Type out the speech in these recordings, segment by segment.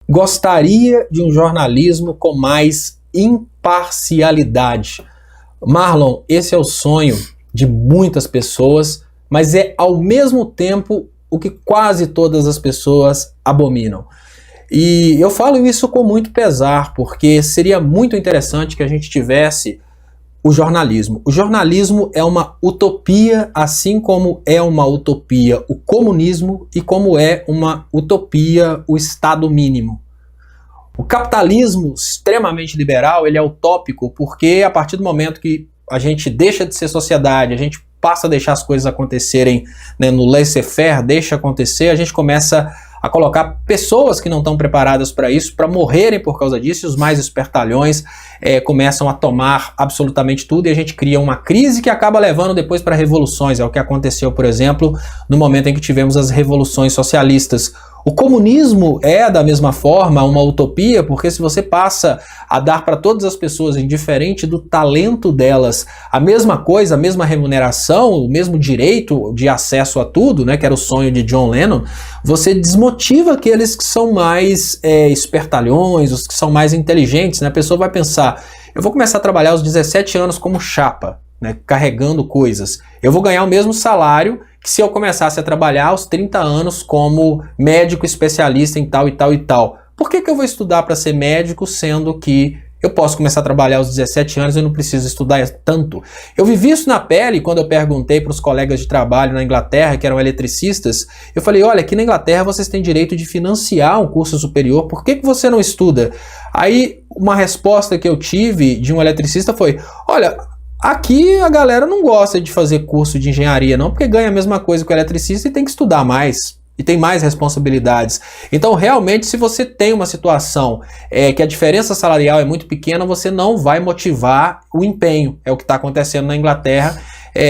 Gostaria de um jornalismo com mais imparcialidade. Marlon, esse é o sonho de muitas pessoas, mas é ao mesmo tempo o que quase todas as pessoas abominam. E eu falo isso com muito pesar, porque seria muito interessante que a gente tivesse o jornalismo. O jornalismo é uma utopia, assim como é uma utopia o comunismo e como é uma utopia o Estado mínimo. O capitalismo extremamente liberal, ele é utópico porque a partir do momento que a gente deixa de ser sociedade, a gente passa a deixar as coisas acontecerem, né, no laissez-faire, deixa acontecer, a gente começa a colocar pessoas que não estão preparadas para isso, para morrerem por causa disso, e os mais espertalhões começam a tomar absolutamente tudo, e a gente cria uma crise que acaba levando depois para revoluções. É o que aconteceu, por exemplo, no momento em que tivemos as revoluções socialistas. O comunismo é, da mesma forma, uma utopia, porque se você passa a dar para todas as pessoas, indiferente do talento delas, a mesma coisa, a mesma remuneração, o mesmo direito de acesso a tudo, né, que era o sonho de John Lennon, você desmotiva aqueles que são mais espertalhões, os que são mais inteligentes, né? A pessoa vai pensar, eu vou começar a trabalhar aos 17 anos como chapa, né, carregando coisas. Eu vou ganhar o mesmo salário que se eu começasse a trabalhar aos 30 anos como médico especialista em tal e tal e tal. Por que eu vou estudar para ser médico, sendo que eu posso começar a trabalhar aos 17 anos e eu não preciso estudar tanto? Eu vivi isso na pele quando eu perguntei para os colegas de trabalho na Inglaterra, que eram eletricistas. Eu falei, olha, aqui na Inglaterra vocês têm direito de financiar um curso superior, por que você não estuda? Aí uma resposta que eu tive de um eletricista foi, olha, aqui a galera não gosta de fazer curso de engenharia não, porque ganha a mesma coisa que o eletricista e tem que estudar mais. E tem mais responsabilidades. Então, realmente, se você tem uma situação que a diferença salarial é muito pequena, você não vai motivar o empenho. É o que está acontecendo na Inglaterra,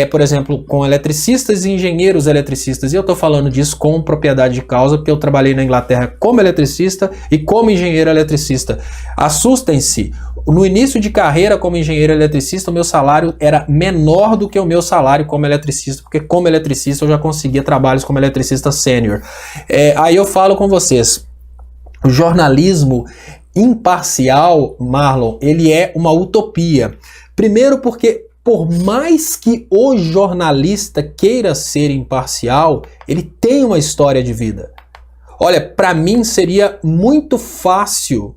por exemplo, com eletricistas e engenheiros eletricistas. E eu estou falando disso com propriedade de causa, porque eu trabalhei na Inglaterra como eletricista e como engenheiro eletricista. Assustem-se. No início de carreira como engenheiro eletricista, o meu salário era menor do que o meu salário como eletricista, porque como eletricista eu já conseguia trabalhos como eletricista sênior. Aí eu falo com vocês, o jornalismo imparcial, Marlon, ele é uma utopia. Primeiro porque por mais que o jornalista queira ser imparcial, ele tem uma história de vida. Olha, para mim seria muito fácil,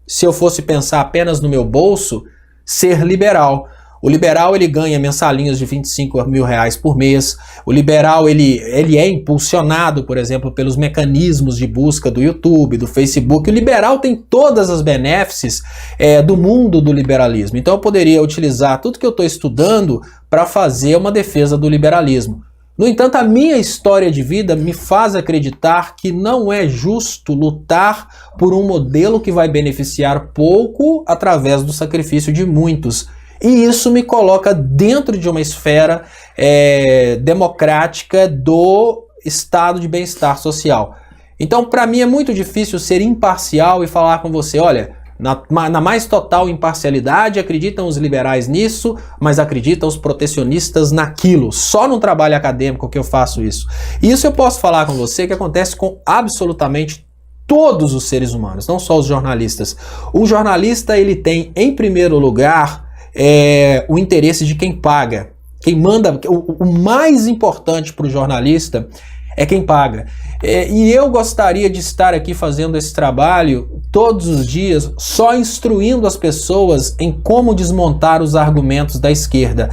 se eu fosse pensar apenas no meu bolso, ser liberal. O liberal, ele ganha mensalinhos de 25 mil reais por mês. O liberal, ele é impulsionado, por exemplo, pelos mecanismos de busca do YouTube, do Facebook. O liberal tem todas as benesses do mundo do liberalismo. Então eu poderia utilizar tudo que eu estou estudando para fazer uma defesa do liberalismo. No entanto, a minha história de vida me faz acreditar que não é justo lutar por um modelo que vai beneficiar pouco através do sacrifício de muitos. E isso me coloca dentro de uma esfera democrática do estado de bem-estar social. Então, para mim é muito difícil ser imparcial e falar com você, olha, na mais total imparcialidade, acreditam os liberais nisso, mas acreditam os protecionistas naquilo. Só no trabalho acadêmico que eu faço isso. E isso eu posso falar com você que acontece com absolutamente todos os seres humanos, não só os jornalistas. O jornalista, ele tem, em primeiro lugar, o interesse de quem paga. Quem manda, o mais importante para o jornalista é quem paga. E eu gostaria de estar aqui fazendo esse trabalho todos os dias, só instruindo as pessoas em como desmontar os argumentos da esquerda.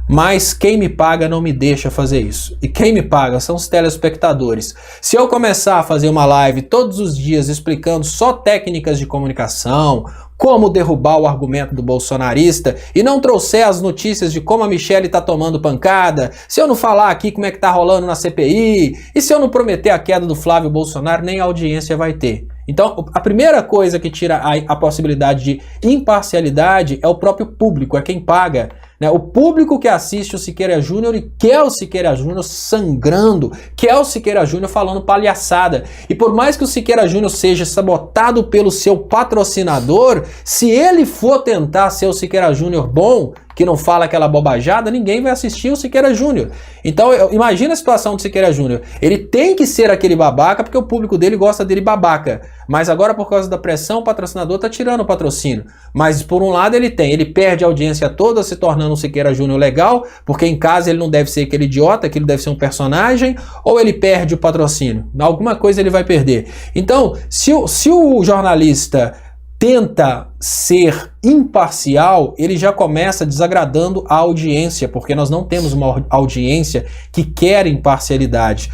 Mas quem me paga não me deixa fazer isso. E quem me paga são os telespectadores. Se eu começar a fazer uma live todos os dias explicando só técnicas de comunicação, como derrubar o argumento do bolsonarista, e não trouxer as notícias de como a Michelle tá tomando pancada, se eu não falar aqui como é que tá rolando na CPI, e se eu não prometer a queda do Flávio Bolsonaro, nem a audiência vai ter. Então, a primeira coisa que tira a possibilidade de imparcialidade é o próprio público, é quem paga. Né? O público que assiste o Siqueira Júnior e quer o Siqueira Júnior sangrando, quer o Siqueira Júnior falando palhaçada. E por mais que o Siqueira Júnior seja sabotado pelo seu patrocinador, se ele for tentar ser o Siqueira Júnior bom, que não fala aquela bobajada, ninguém vai assistir o Siqueira Júnior. Então, imagina a situação do Siqueira Júnior. Ele tem que ser aquele babaca porque o público dele gosta dele babaca. Mas agora, por causa da pressão, o patrocinador tá tirando o patrocínio. Mas, por um lado, ele perde a audiência toda se tornando um Siqueira Júnior legal, porque em casa ele não deve ser aquele idiota, que ele deve ser um personagem, ou ele perde o patrocínio. Alguma coisa ele vai perder. Então, se o jornalista tenta ser imparcial, ele já começa desagradando a audiência, porque nós não temos uma audiência que quer imparcialidade.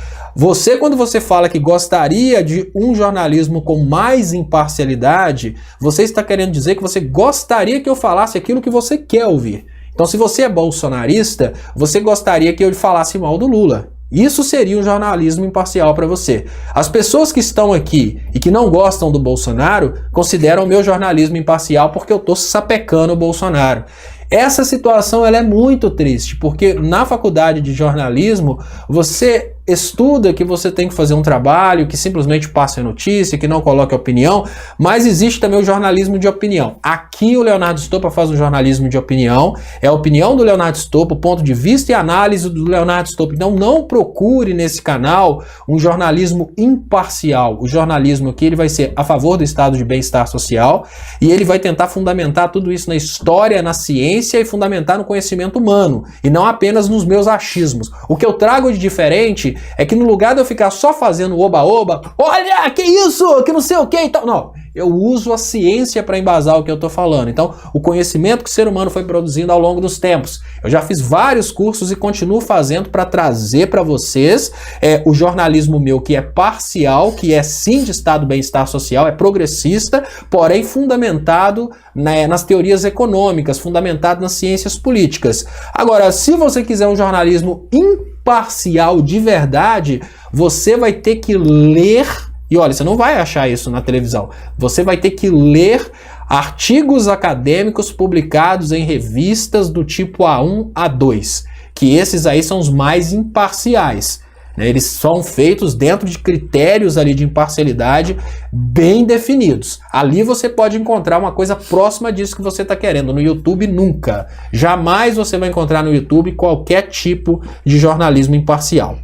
Quando você fala que gostaria de um jornalismo com mais imparcialidade, você está querendo dizer que você gostaria que eu falasse aquilo que você quer ouvir. Então, se você é bolsonarista, você gostaria que eu falasse mal do Lula. Isso seria um jornalismo imparcial para você. As pessoas que estão aqui e que não gostam do Bolsonaro consideram o meu jornalismo imparcial porque eu estou sapecando o Bolsonaro. Essa situação ela é muito triste, porque na faculdade de jornalismo você estuda que você tem que fazer um trabalho que simplesmente passe a notícia, que não coloque opinião, mas existe também o jornalismo de opinião. Aqui o Leonardo Stoppa faz um jornalismo de opinião, é a opinião do Leonardo Stoppa, o ponto de vista e análise do Leonardo Stoppa. Então não procure nesse canal um jornalismo imparcial. O jornalismo aqui ele vai ser a favor do estado de bem-estar social e ele vai tentar fundamentar tudo isso na história, na ciência e fundamentar no conhecimento humano e não apenas nos meus achismos. O que eu trago de diferente é que no lugar de eu ficar só fazendo oba-oba, olha, que isso, que não sei o que e tal, não, eu uso a ciência para embasar o que eu estou falando. Então, o conhecimento que o ser humano foi produzindo ao longo dos tempos. Eu já fiz vários cursos e continuo fazendo para trazer para vocês o jornalismo meu que é parcial, que é sim de estado de bem-estar social, é progressista, porém fundamentado nas teorias econômicas, fundamentado nas ciências políticas. Agora, se você quiser um jornalismo imparcial de verdade, você vai ter que ler, e olha, você não vai achar isso na televisão, você vai ter que ler artigos acadêmicos publicados em revistas do tipo A1, A2, que esses aí são os mais imparciais. Eles são feitos dentro de critérios ali de imparcialidade bem definidos. Ali você pode encontrar uma coisa próxima disso que você está querendo. No YouTube, nunca. Jamais você vai encontrar no YouTube qualquer tipo de jornalismo imparcial.